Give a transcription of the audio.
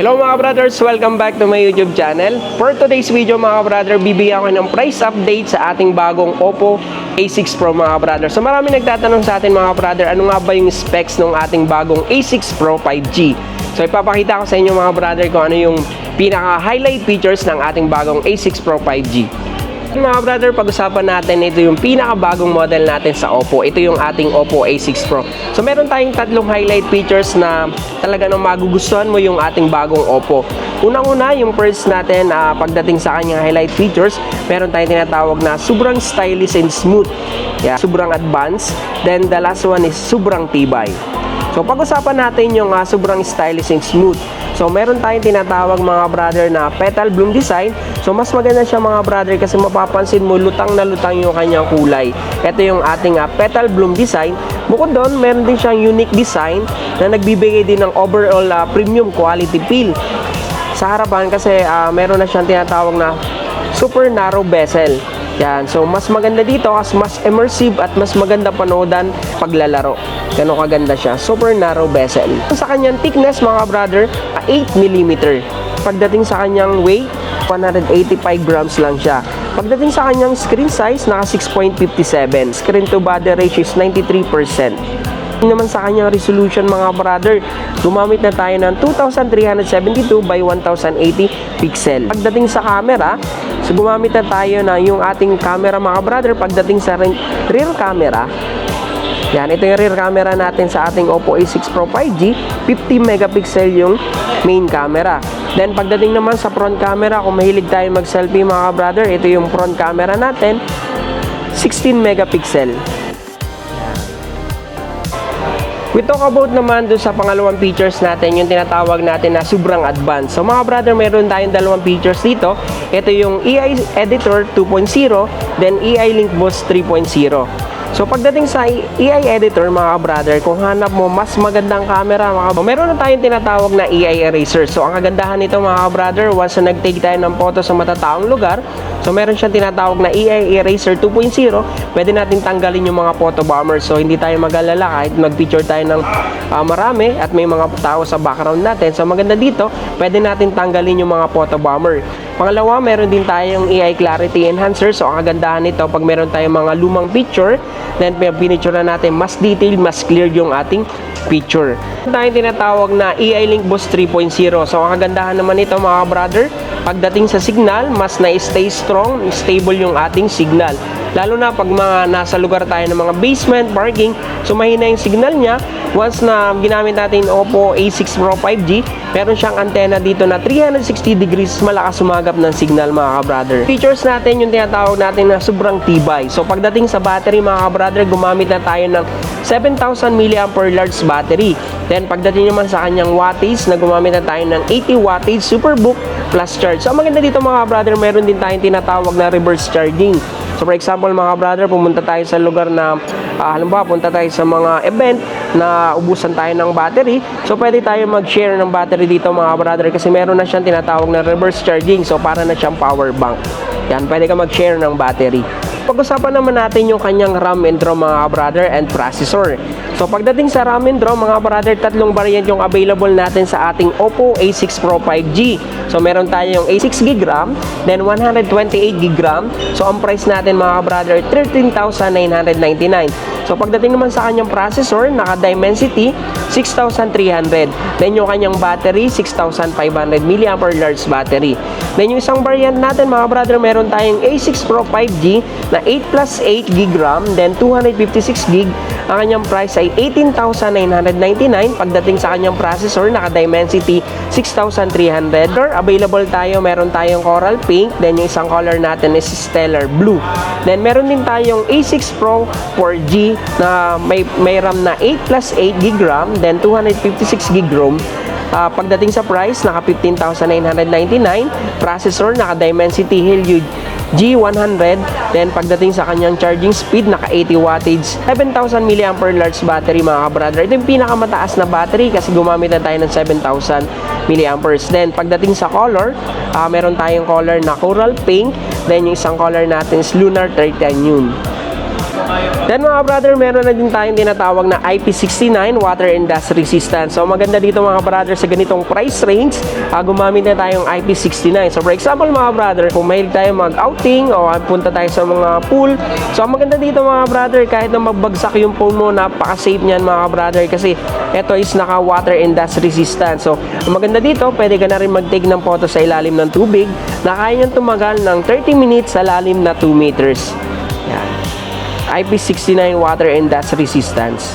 Hello mga brothers, welcome back to my YouTube channel. For today's video mga brother, bibigyan ko ng price update sa ating bagong Oppo A6 Pro mga brother. So marami nagtatanong sa atin mga brother, ano nga ba yung specs ng ating bagong A6 Pro 5G? So ipapakita ko sa inyo mga brother kung ano yung pinaka-highlight features ng ating bagong A6 Pro 5G. Mga brother, pag-usapan natin, ito yung pinakabagong model natin sa Oppo. Ito yung ating Oppo A6 Pro. So meron tayong tatlong highlight features na talaga nang magugustuhan mo yung ating bagong Oppo. Unang-una, yung first natin, pagdating sa kanyang highlight features, meron tayong tinatawag na sobrang stylish and smooth. Yeah, sobrang advanced. Then the last one is sobrang tibay. So pag-usapan natin yung sobrang stylish and smooth. So meron tayong tinatawag mga brother na petal bloom design. So mas maganda siya mga brother kasi mapapansin mo lutang na lutang yung kanyang kulay. Ito yung ating petal bloom design. Bukod doon, meron din siyang unique design na nagbibigay din ng overall premium quality feel. Sa harapan kasi meron na siyang tinatawag na super narrow bezel. Yan. So mas maganda dito kasi mas immersive at mas maganda panoodan paglalaro. Ganun kaganda siya. Super narrow bezel. Sa kanyang thickness mga brother, 8mm. Pagdating sa kanyang weight, 185 grams lang siya. Pagdating sa kanyang screen size, naka 6.57. Screen to body ratio is 93%. Naman sa kanyang resolution mga brother, gumamit na tayo ng 2372 by 1080 pixel. Pagdating sa camera, so gumamit na tayo na yung ating camera mga brother. Pagdating sa rear camera, yan, ito yung rear camera natin sa ating Oppo A6 Pro 5G, 50 megapixel yung main camera. Then pagdating naman sa front camera, kung mahilig tayo mag-selfie mga brother, ito yung front camera natin, 16 megapixel. We talk about naman doon sa pangalawang features natin, yung tinatawag natin na sobrang advanced. So mga brother, meron tayong dalawang features dito. Ito yung AI Editor 2.0, then AI Link Boost 3.0. So pagdating sa AI Editor mga brother, kung hanap mo mas magandang camera, meron na tayong tinatawag na AI Eraser. So ang kagandahan nito mga brother, once na nag-take tayo ng photo sa matataong lugar, so meron siyang tinatawag na AI Eraser 2.0, pwede natin tanggalin yung mga photo bombers. So hindi tayo mag-alala kahit mag-picture tayo ng marami at may mga tao sa background natin. So maganda dito, pwede natin tanggalin yung mga photo bomber. Pangalawa, meron din tayong AI Clarity Enhancer. So ang kagandahan nito, pag meron tayong mga lumang picture, then pinicture na natin, mas detailed, mas clear yung ating picture. Tayong tinatawag na AI Link Boost 3.0. So ang kagandahan naman nito mga brother, pagdating sa signal, mas na-stay strong, stable yung ating signal. Lalo na pag mga nasa lugar tayo ng mga basement, parking, so mahina yung signal niya. Once na ginamit natin Oppo A6 Pro 5G, meron siyang antenna dito na 360 degrees, malakas sumagap ng signal mga brother. Features natin yung tinatawag natin na sobrang tibay. So pagdating sa battery mga brother, gumamit na tayo ng 7,000 mAh large battery. Then pagdating naman sa kanyang wattage, na gumamit na tayo ng 80 wattage Superbook plus charge. So ang maganda dito mga brother, meron din tayong tinatawag na reverse charging. So for example mga brother, pumunta tayo sa lugar na halimbawa punta tayo sa mga event na ubusan tayo ng battery, so pwede tayo mag-share ng battery dito mga brother kasi meron na siyang tinatawag na reverse charging. So para na siyang power bank. Yan, pwede ka mag-share ng battery. Pag-usapan naman natin yung kanyang RAM and ROM mga brother and processor. So pagdating sa RAM and ROM mga brother, tatlong variant yung available natin sa ating Oppo A6 Pro 5G. So meron tayong 6GB RAM, then 128GB RAM. So ang price natin mga brother, 13,999. So pagdating naman sa kanyang processor, naka Dimensity 6,300. Then yung kanyang battery, 6,500 mAh large battery. Then yung isang variant natin mga brother, meron tayong A6 Pro 5G na 8+8GB RAM, then 256GB. Ang kanyang price ay 18,999. Pagdating sa kanyang processor, naka Dimensity 6,300. Available tayo, meron tayong Coral Pink, then yung isang color natin is Stellar Blue. Then meron din tayong A6 Pro 4G na may RAM na 8+8GB RAM, then 256GB ROM. Pagdating sa price, naka 15,999. Processor, naka Dimensity Helio G100. Then pagdating sa kanyang charging speed, naka 80 wattage, 7,000 mAh large battery mga brother. Ito yung pinakamataas na battery kasi gumamit na tayo ng 7,000 mAh. Then pagdating sa color, meron tayong color na Coral Pink. Then yung isang color natin is Lunar Titanium. Then mga brother, meron na din tayong tinatawag na IP69 water and dust resistant. So maganda dito mga brother sa ganitong price range, gumamit na tayong IP69. So for example mga brother, kung mahilig tayo mag-outing o punta tayo sa mga pool, so ang maganda dito mga brother, kahit na magbagsak yung phone mo, napaka-safe niyan mga brother kasi ito is naka water and dust resistant. So ang maganda dito, pwede ka na rin mag-take ng photo sa ilalim ng tubig na kaya niyang tumagal ng 30 minutes sa lalim na 2 meters. Yan. IP69 water and dust resistance.